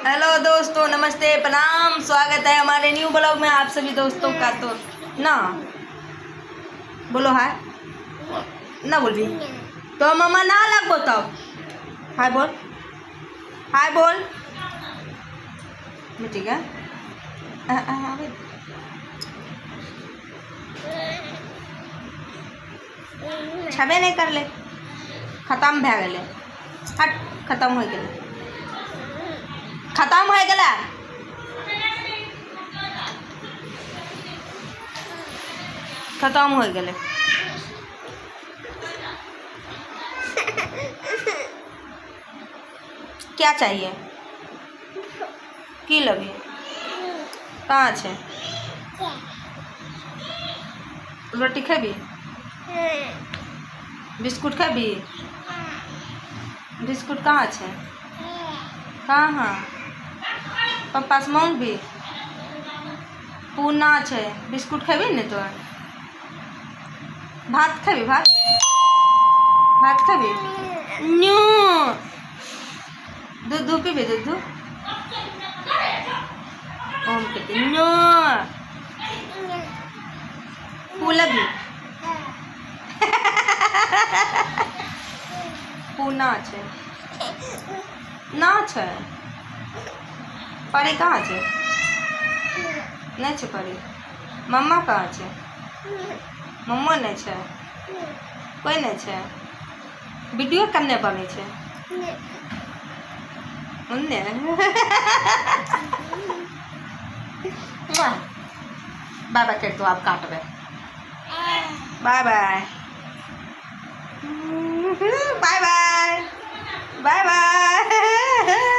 Hello दोस्तों, नमस्ते, प्रणाम, स्वागत है हमारे न्यू ब्लॉग में आप सभी दोस्तों का। तो ना बोलो हाय ना बोल भी तो मामा ना लग बताओ। हाय बोल, हाय बोल। ठीक है। छबे नहीं कर ले, खत्म भे गए। हट, खत्म हो गए, खत्म हो गया, खत्म हो गए। क्या चाहिए की लगी कहाँ छे? रोटी खेबी? बिस्कुट खेबी? बिस्कुट कहाँ छे? कहाँ? पप्पा से मांग भी पूना छे। बिस्कुट खेबी नहीं तो भात खेबी? भात भात खेबी? न्यू दूध पीबी? दूध ओम कहते न्यू फूल भी पूना छे ना छे। परी कहाँ छे? नहीं छे परी। मम्मा कहाँ छे? मम्मा नहीं छे, कोई नहीं छे। वीडियो करने बने छे उन्ने। बाय बाय कर दो, आप काटबे। Bye bye bye bye bye bye.